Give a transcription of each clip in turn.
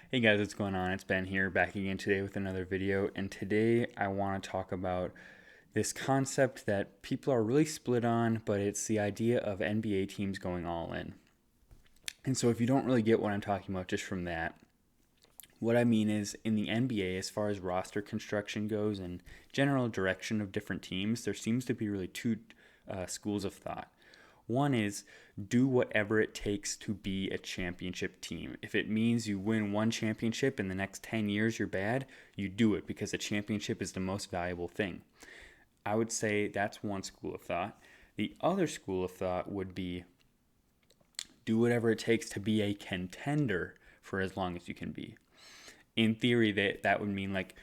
Hey guys, what's going on? It's Ben here, back again today with another video. And today I want to talk about this concept that people are really split on, but it's the idea of NBA teams going all in. And so if you don't really get what I'm talking about just from that, what I mean is in the NBA, as far as roster construction goes and general direction of different teams, there seems to be really two schools of thought. One is do whatever it takes to be a championship team. If it means you win one championship in the next 10 years, you're bad, you do it because a championship is the most valuable thing. I would say that's one school of thought. The other school of thought would be do whatever it takes to be a contender for as long as you can be. In theory, that would mean like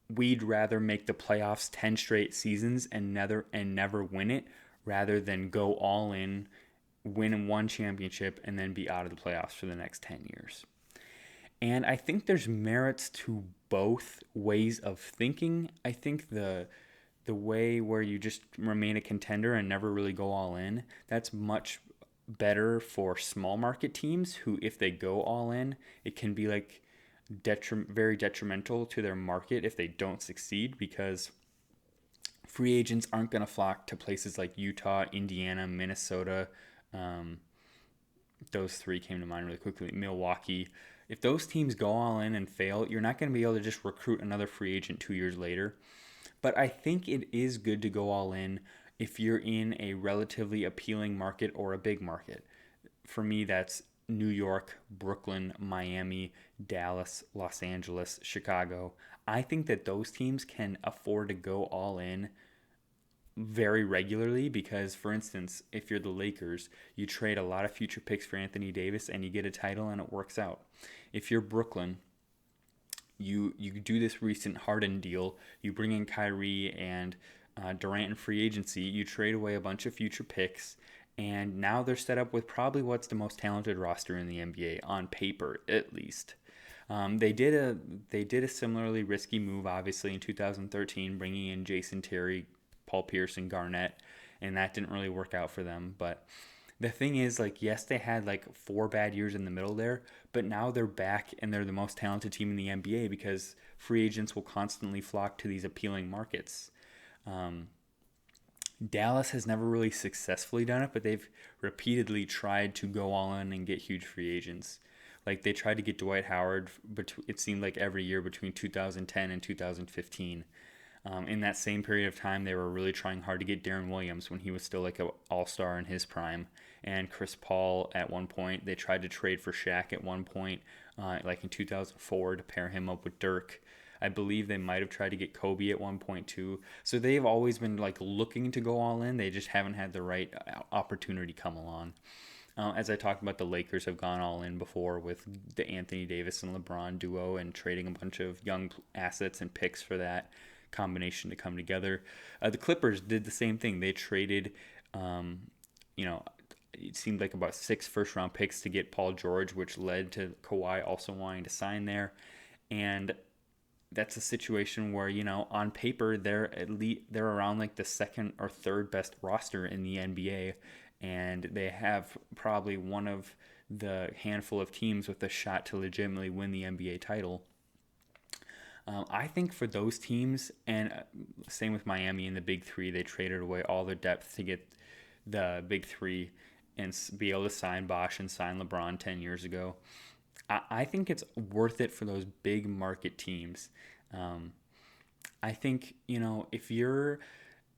we'd rather make the playoffs 10 straight seasons and never win it rather than go all in, win one championship, and then be out of the playoffs for the next 10 years. And I think there's merits to both ways of thinking. I think the way where you just remain a contender and never really go all in, that's much better for small market teams who, if they go all in, it can be like very detrimental to their market if they don't succeed because free agents aren't going to flock to places like Utah, Indiana, Minnesota. Um, those three came to mind really quickly. Milwaukee. If those teams go all in and fail, you're not going to be able to just recruit another free agent 2 years later. But I think it is good to go all in if you're in a relatively appealing market or a big market. For me, that's New York, Brooklyn, Miami, Dallas, Los Angeles, Chicago. I think that those teams can afford to go all in very regularly because, for instance, if you're the Lakers, you trade a lot of future picks for Anthony Davis and you get a title and it works out. If you're Brooklyn, you do this recent Harden deal, you bring in Kyrie and Durant in free agency, you trade away a bunch of future picks, and now they're set up with probably what's the most talented roster in the NBA on paper, at least. They did a similarly risky move, obviously, in 2013, bringing in Jason Terry, Paul Pierce, and Garnett, and that didn't really work out for them. But the thing is, like, yes, they had like 4 bad years in the middle there, but now they're back and they're the most talented team in the NBA because free agents will constantly flock to these appealing markets. Um, Dallas has never really successfully done it, but they've repeatedly tried to go all in and get huge free agents. Like they tried to get Dwight Howard, but it seemed like every year between 2010 and 2015. In that same period of time, they were really trying hard to get Darren Williams when he was still like an all-star in his prime, and Chris Paul at one point. They tried to trade for Shaq at one point, like in 2004, to pair him up with Dirk. I believe they might have tried to get Kobe at one point too. So they've always been like looking to go all in. They just haven't had the right opportunity come along. As I talked about, the Lakers have gone all in before with the Anthony Davis and LeBron duo and trading a bunch of young assets and picks for that combination to come together. The Clippers did the same thing. They traded, um, you know, it seemed like about 6 first round picks to get Paul George, which led to Kawhi also wanting to sign there. And that's a situation where on paper they're at least they're around like the second or third best roster in the NBA, and they have probably one of the handful of teams with a shot to legitimately win the NBA title. I think for those teams, and same with Miami in the Big Three, they traded away all their depth to get the Big Three and be able to sign Bosh and sign LeBron 10 years ago. I think it's worth it for those big market teams. Um, I think, if you're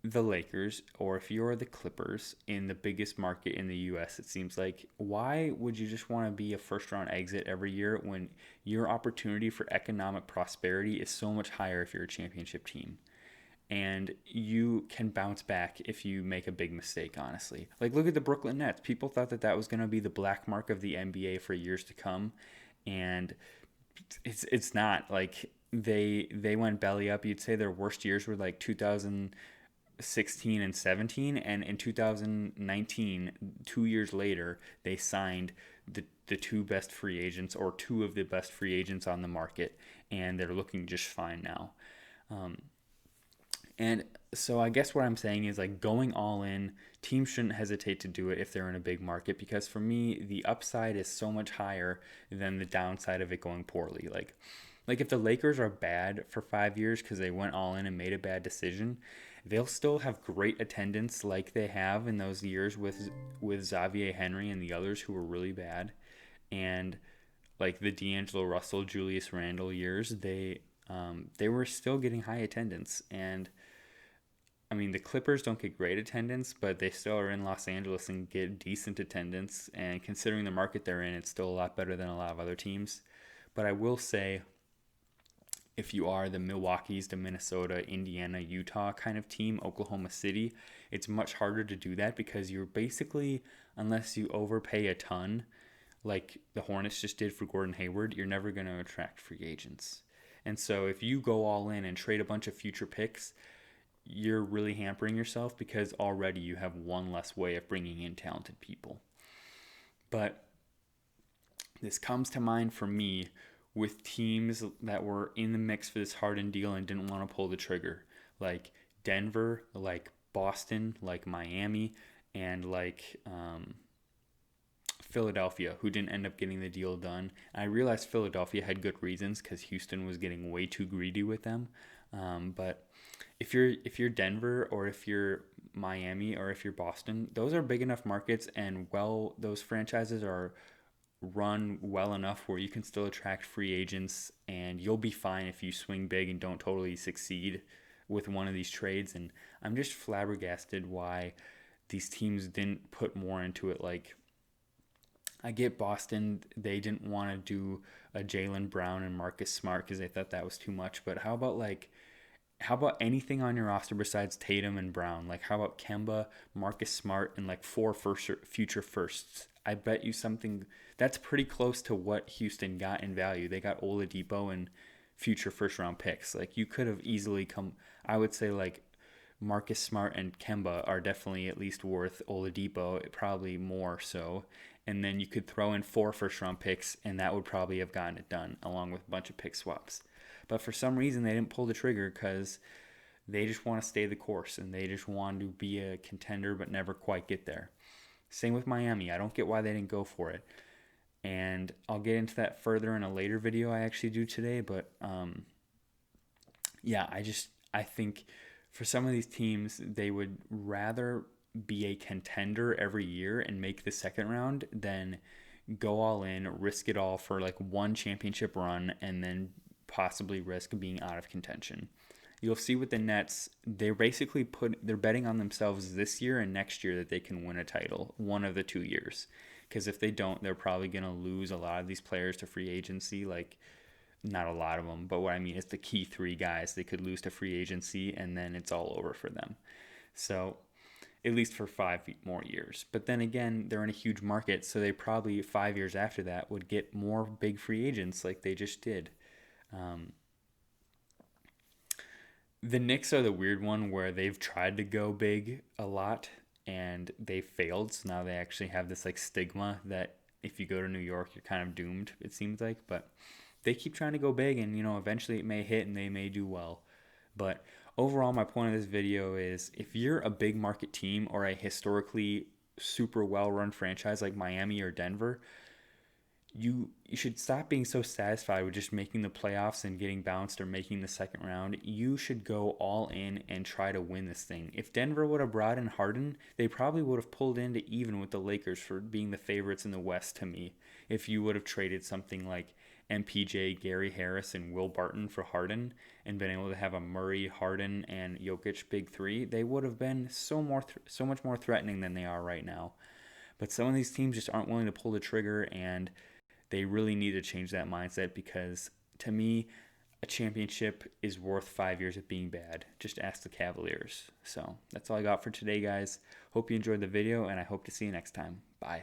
the Lakers or if you're the Clippers in the biggest market in the US, it seems like, why would you just want to be a first round exit every year when your opportunity for economic prosperity is so much higher if you're a championship team? And you can bounce back if you make a big mistake, honestly. Like, look at the Brooklyn Nets. People thought that that was going to be the black mark of the NBA for years to come. And it's not. Like, they went belly up. You'd say their worst years were like 2016 and 17, and in 2019, 2 years later, they signed the two best free agents, or two of the best free agents on the market, and they're looking just fine now. um, And so I guess what I'm saying is like going all in, teams shouldn't hesitate to do it if they're in a big market because for me the upside is so much higher than the downside of it going poorly. Like if the Lakers are bad for 5 years cuz they went all in and made a bad decision, they'll still have great attendance like they have in those years with Xavier Henry and the others who were really bad. And like the D'Angelo Russell, Julius Randle years, they were still getting high attendance. And I mean, the Clippers don't get great attendance, but they still are in Los Angeles and get decent attendance. And considering the market they're in, it's still a lot better than a lot of other teams. But I will say, if you are the Milwaukee's, the Minnesota, Indiana, Utah kind of team, Oklahoma City, it's much harder to do that because you're basically, unless you overpay a ton, like the Hornets just did for Gordon Hayward, you're never going to attract free agents. And so if you go all in and trade a bunch of future picks, you're really hampering yourself because already you have one less way of bringing in talented people. But this comes to mind for me with teams that were in the mix for this Harden deal and didn't want to pull the trigger, like Denver, like Boston, like Miami, and like Philadelphia, who didn't end up getting the deal done. I realized Philadelphia had good reasons because Houston was getting way too greedy with them. But if you're Denver or if you're Miami or if you're Boston, those are big enough markets, and well, those franchises are run well enough where you can still attract free agents, and you'll be fine if you swing big and don't totally succeed with one of these trades. And I'm just flabbergasted why these teams didn't put more into it. Like I get Boston, they didn't want to do a Jaylen Brown and Marcus Smart because they thought that was too much. But how about anything on your roster besides Tatum and Brown? Like how about Kemba, Marcus Smart, and like future firsts? I bet you something that's pretty close to what Houston got in value. They got Oladipo and future first round picks. Like you could have easily come. I would say like Marcus Smart and Kemba are definitely at least worth Oladipo, probably more so. And then you could throw in 4 first round picks, and that would probably have gotten it done, along with a bunch of pick swaps. But for some reason, they didn't pull the trigger because they just want to stay the course and they just want to be a contender but never quite get there. Same with Miami. I don't get why they didn't go for it. And I'll get into that further in a later video I actually do today. But yeah, I think for some of these teams, they would rather be a contender every year and make the second round than go all in, risk it all for like one championship run, and then possibly risk being out of contention. You'll see with the Nets, they're betting on themselves this year and next year that they can win a title, one of the 2 years. Because if they don't, they're probably going to lose a lot of these players to free agency. Like, not a lot of them, but what I mean is the key 3 guys they could lose to free agency, and then it's all over for them. So, at least for 5 more years. But then again, they're in a huge market, so they probably 5 years after that would get more big free agents like they just did. The Knicks are the weird one where they've tried to go big a lot and they failed. So now they actually have this like stigma that if you go to New York, you're kind of doomed, it seems like. But they keep trying to go big, and eventually it may hit and they may do well. But overall, my point of this video is if you're a big market team or a historically super well run franchise like Miami or Denver, you should stop being so satisfied with just making the playoffs and getting bounced or making the second round. You should go all in and try to win this thing. If Denver would have brought in Harden, they probably would have pulled into even with the Lakers for being the favorites in the West to me. If you would have traded something like MPJ, Gary Harris, and Will Barton for Harden and been able to have a Murray, Harden, and Jokic big 3, they would have been so much more threatening than they are right now. But some of these teams just aren't willing to pull the trigger, and they really need to change that mindset because, to me, a championship is worth 5 years of being bad. Just ask the Cavaliers. So that's all I got for today, guys. Hope you enjoyed the video, and I hope to see you next time. Bye.